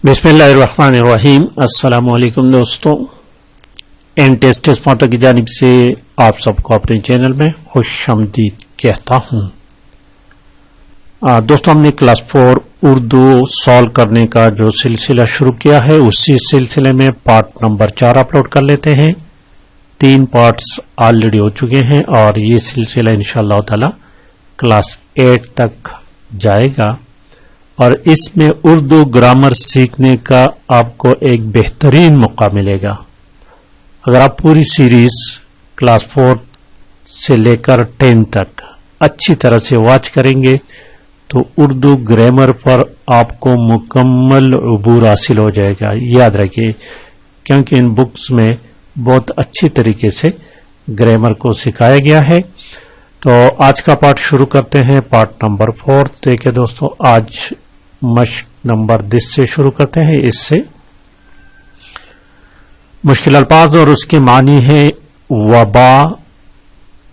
बिस्मिल्लाहिर्रहमानिर्रहीम। अस्सलाम वालेकुम दोस्तों, एन टेस्ट स्पॉटर की जानिब से आप सबको अपने चैनल में खुशामदीद कहता हूँ। दोस्तों, हमने क्लास 4 उर्दू सॉल्व करने का जो सिलसिला शुरू किया है, उसी सिलसिले में पार्ट नंबर 4 अपलोड कर लेते हैं। 3 पार्ट्स ऑलरेडी हो चुके हैं और ये सिलसिला इंशाअल्लाह ताला क्लास 8 तक जाएगा और इसमें उर्दू ग्रामर सीखने का आपको एक बेहतरीन मौका मिलेगा। अगर आप पूरी सीरीज क्लास 4 से लेकर 10 तक अच्छी तरह से वॉच करेंगे तो उर्दू ग्रामर पर आपको मुकम्मल अबूर हासिल हो जाएगा। याद रखिए, क्योंकि इन बुक्स में बहुत अच्छी तरीके से ग्रामर को सिखाया गया है। तो आज का पार्ट शुरू करते हैं, पार्ट नंबर 4। देखिए दोस्तों, आज मश्क नंबर 10 से शुरू करते हैं। इससे मुश्किल अल्फाज और उसके मानी है वबा,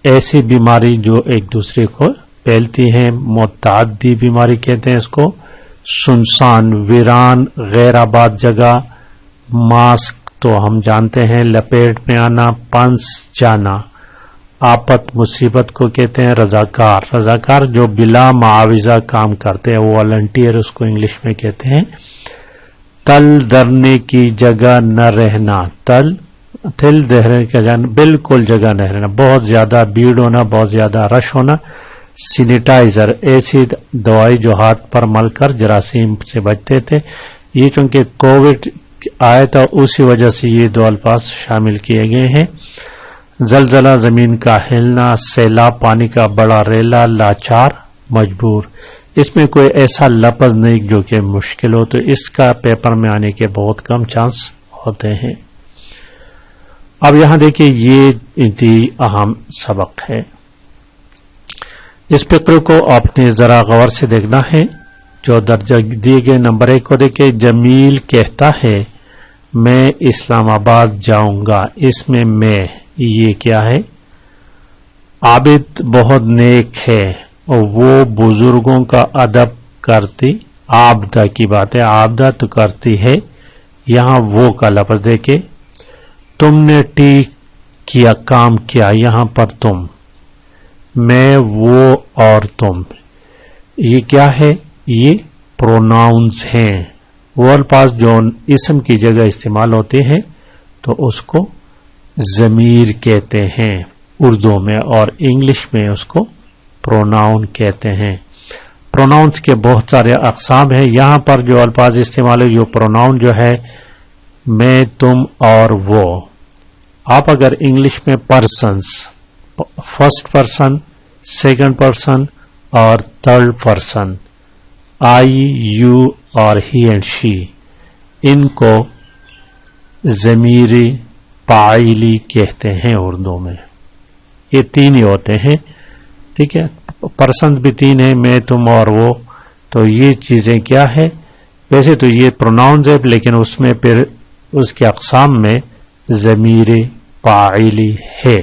ऐसी बीमारी जो एक दूसरे को फैलती है, मुतअद्दी बीमारी कहते हैं इसको। सुनसान, वीरान, गैर आबाद जगह। मास्क तो हम जानते हैं, लपेट में आना, पंस जाना। आपत मुसीबत को कहते हैं रजाकार। रजाकार जो बिला मुआविजा काम करते हैं, वो वॉलंटियर उसको इंग्लिश में कहते हैं। तल धरने की जगह न रहना। तिल दहने की जगह बिल्कुल जगह न रहना, बहुत ज्यादा भीड़ होना, बहुत ज्यादा रश होना। सैनिटाइजर, ऐसी दवाई जो हाथ पर मलकर जरासीम से बचते थे। ये चूंकि कोविड आया था, उसी वजह से ये दो अल्फाज शामिल किए गए हैं। जलजला, जमीन का हिलना। सैलाब, पानी का बड़ा रेला। लाचार, मजबूर। इसमें कोई ऐसा लफ्ज नहीं जो कि मुश्किल हो, तो इसका पेपर में आने के बहुत कम चांस होते हैं। अब यहां देखिए, ये इंतहाई अहम सबक है। इस फिक्र को आपने जरा गौर से देखना है। जो दर्जा दिए गए नंबर 1 को देखिए। जमील कहता है मैं इस्लामाबाद जाऊंगा। इसमें मैं, ये क्या है? आबिद बहुत नेक है और वो बुजुर्गों का अदब करती। आबदा की बात है, आबदा तो करती है। यहां वो का लफ्ज देके। तुमने ठीक किया, काम किया। यहां पर तुम, मैं, वो और तुम, ये क्या है? ये प्रोनाउंस हैं। वो अल्फाज जो इसम की जगह इस्तेमाल होते हैं तो उसको जमीर कहते हैं उर्दू में, और इंग्लिश में उसको प्रोनाउन कहते हैं। प्रोनाउंस के बहुत सारे अकसाम हैं। यहां पर जो अल्फाज इस्तेमाल है, जो प्रोनाउन जो है मैं, तुम और वो। आप अगर इंग्लिश में persons, first person, second person और थर्ड पर्सन, आई, यू और ही एंड शी, इनको जमीरी पाइली कहते हैं उर्दू में। ये 3 ही होते हैं, ठीक है। पर्सन भी 3 है, मैं, तुम और वो। तो ये चीजें क्या है? वैसे तो ये प्रोनाउंस है, लेकिन उसमें फिर उसके अकसाम में जमीर पाइली है।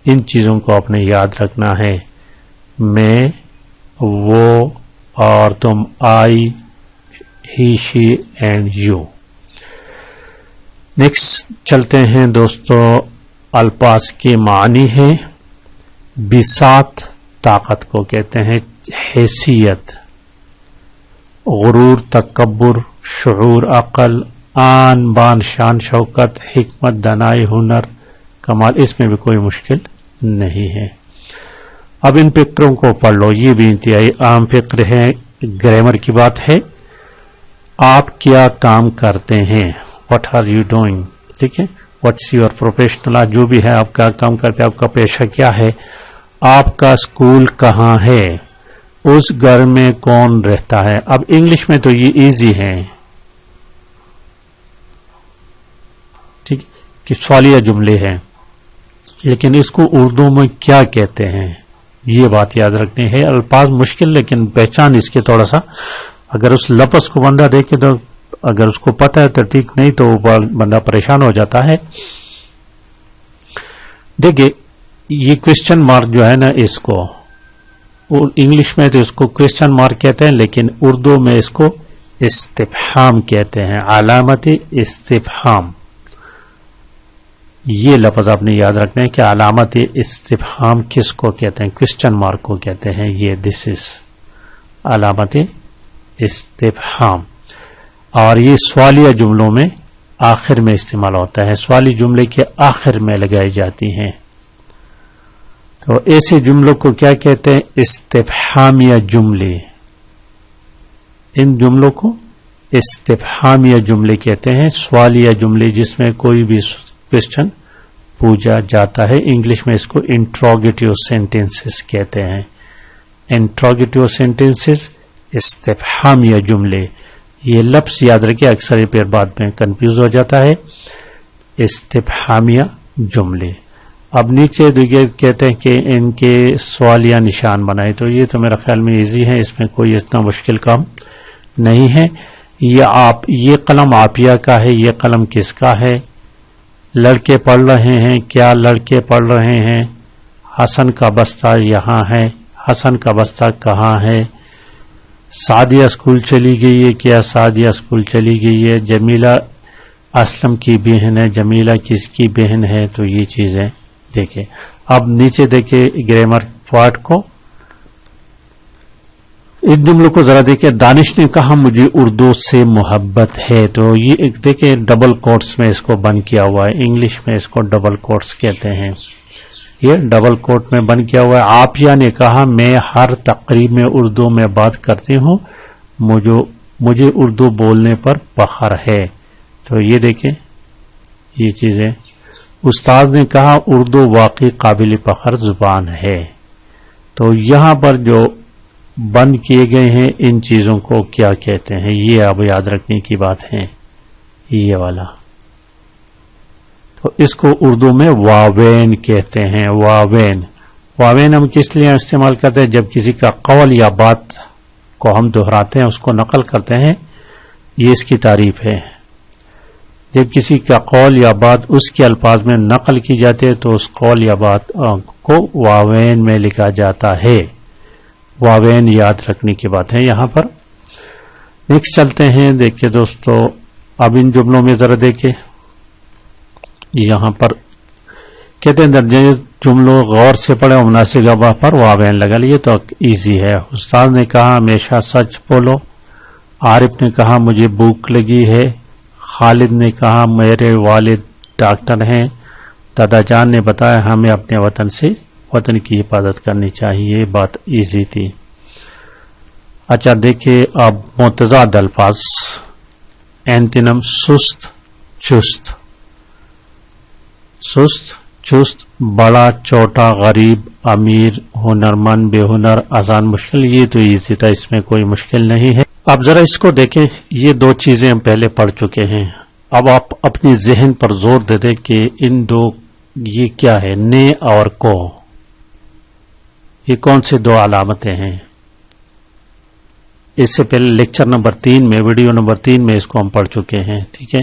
इन चीजों को आपने याद रखना है। मैं, वो और तुम, आई, ही, शी एंड यू। नेक्स्ट चलते हैं दोस्तों, अल्फाज के मानी है। बिसात, ताकत को कहते हैं। हैसियत, गुरूर, तकब्बुर, शुऊर, अकल। आन, बान, शान, शौकत, हिकमत, दनाई, हुनर, कमाल। इसमें भी कोई मुश्किल नहीं है। अब इन फिक्रों को पढ़ लो। ये भी इंतहाई आम फिक्र है, ग्रामर की बात है। आप क्या काम करते हैं? व्हाट आर यू डूइंग, ठीक है। व्हाट्स योर प्रोफेशनल, जो भी है आप क्या काम करते हैं, आपका पेशा क्या है। आपका स्कूल कहाँ है? उस घर में कौन रहता है? अब इंग्लिश में तो ये इजी है, ठीक, कि सवालिया जुमले हैं, लेकिन इसको उर्दू में क्या कहते हैं, ये बात याद रखनी है। अल्फाज मुश्किल, लेकिन पहचान इसके थोड़ा सा, अगर उस लफ्ज को बंदा देखे तो अगर उसको पता है तो ठीक, नहीं तो बंदा परेशान हो जाता है। देखिए, ये क्वेश्चन मार्क जो है ना, इसको इंग्लिश में तो इसको क्वेश्चन मार्क कहते हैं, लेकिन उर्दू में इसको استفہام کہتے ہیں، علامت استفہام. یہ لفظ آپ نے یاد رکھنا ہے کہ علامت استفہام کس کو کہتے ہیں؟ کوسچن مارک کو کہتے ہیں. یہ دس از علامت استفہام. اور یہ سوالیہ جملوں میں آخر میں استعمال ہوتا ہے، سوالی جملے کے آخر میں لگائی جاتی ہیں. تو ایسے جملوں کو کیا کہتے ہیں؟ استفہامیہ جملے. ان جملوں کو استفہامیہ جملے کہتے ہیں، سوالیہ جملے جس میں کوئی بھی کوسچن پوچھا جاتا ہے. انگلش میں اس کو انٹروگیٹیو سینٹینسز کہتے ہیں. انٹروگیٹیو سینٹینسز، استفہامیہ جملے. یہ لفظ یاد رکھیں، اکثر یہ پھر بعد میں کنفیوز ہو جاتا ہے. استفہامیہ جملے. اب نیچے دیکھیے کہتے ہیں کہ ان کے سوالیہ نشان بنائے. تو یہ تو میرا خیال میں ایزی ہے، اس میں کوئی اتنا مشکل کام نہیں ہے. یہ قلم عافیہ کا ہے، یہ قلم کس کا ہے؟ لڑکے پڑھ رہے ہیں، کیا لڑکے پڑھ رہے ہیں؟ حسن کا بستہ یہاں ہے، حسن کا بستہ کہاں ہے؟ سعدیہ اسکول چلی گئی ہے، کیا سعدیہ اسکول چلی گئی ہے؟ جمیلہ اسلم کی بہن ہے، جمیلہ کس کی بہن ہے؟ تو یہ چیزیں دیکھیں. اب نیچے دیکھیں گرامر پارٹ کو، ان جملوں کو ذرا دیکھیں. دانش نے کہا مجھے اردو سے محبت ہے. تو یہ دیکھیں ڈبل کوٹس میں اس کو بند کیا ہوا ہے، انگلش میں اس کو ڈبل کوٹس کہتے ہیں. یہ ڈبل کوٹ میں بند کیا ہوا ہے. عافیہ نے کہا میں ہر تقریب میں اردو میں بات کرتی ہوں، مجھے اردو بولنے پر فخر ہے. تو یہ دیکھیں یہ چیزیں. استاد نے کہا اردو واقعی قابل فخر زبان ہے. تو یہاں پر جو بند کیے گئے ہیں ان چیزوں کو کیا کہتے ہیں؟ یہ اب یاد رکھنے کی بات ہے. یہ والا تو اس کو اردو میں واوین کہتے ہیں. واوین ہم کس لیے استعمال کرتے ہیں؟ جب کسی کا قول یا بات کو ہم دہراتے ہیں، اس کو نقل کرتے ہیں، یہ اس کی تعریف ہے. جب کسی کا قول یا بات اس کے الفاظ میں نقل کی جاتی ہے تو اس قول یا بات کو واوین میں لکھا جاتا ہے. واوین یاد رکھنے کی بات ہے یہاں پر. نیکسٹ چلتے ہیں. دیکھیں دوستو اب ان جملوں میں ذرا دیکھیں، یہاں پر کہتے ہیں درجے جملوں غور سے پڑھیں، مناسب جگہ پر واوین لگا لیے تو ایزی ہے. استاد نے کہا ہمیشہ سچ بولو. عارف نے کہا مجھے بھوک لگی ہے. خالد نے کہا میرے والد ڈاکٹر ہیں. دادا جان نے بتایا ہمیں اپنے وطن کی حفاظت کرنی چاہیے. بات ایزی تھی. اچھا دیکھیں اب متضاد الفاظ. اینٹینم سست چست. سست چست، بڑا چھوٹا، غریب امیر، ہنرمند بے ہنر، آسان مشکل. یہ تو ایزی تھا، اس میں کوئی مشکل نہیں ہے. اب ذرا اس کو دیکھیں. یہ دو چیزیں ہم پہلے پڑھ چکے ہیں. اب آپ اپنی ذہن پر زور دے دیں کہ ان دو یہ کیا ہے، نے اور کو. یہ کون سے دو علامتیں ہیں؟ اس سے پہلے لیکچر نمبر 3 میں، ویڈیو نمبر 3 میں اس کو ہم پڑھ چکے ہیں. ٹھیک ہے.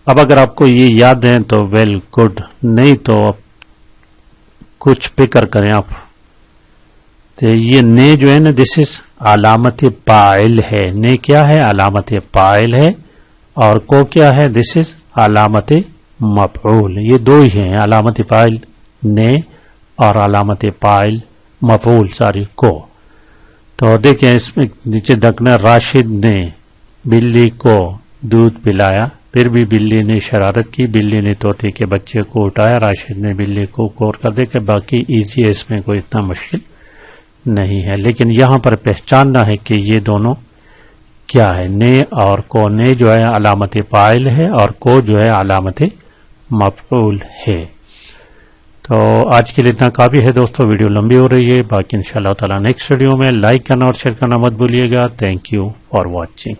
اب اگر آپ کو یہ یاد ہے تو ویل گڈ، نہیں تو کچھ فکر کریں آپ. تو یہ نے جو ہے نا دس از علامت فاعل ہے. نے کیا ہے؟ علامت فاعل ہے. اور کو کیا ہے؟ دس از علامت مفعول. یہ دو ہی ہیں، علامت فاعل نے اور علامت فاعل مفعول کو. تو دیکھیں اس میں نیچے دکنا، راشد نے بلی کو دودھ پلایا. پھر بھی بلی نے شرارت کی. بلی نے طوطے کے بچے کو اٹھایا. راشد نے بلی کو غور کر دے کہ باقی ایزی ہے، اس میں کوئی اتنا مشکل نہیں ہے. لیکن یہاں پر پہچاننا ہے کہ یہ دونوں کیا ہے، نے اور کو. نے جو ہے علامت فاعل ہے اور کو جو ہے علامت مفعول ہے. تو آج کے لیے اتنا کافی ہے دوستو. ویڈیو لمبی ہو رہی ہے، باقی انشاءاللہ تعالی نیکسٹ ویڈیو میں لائک کرنا اور شیئر کرنا مت بھولیے گا. Thank you for watching.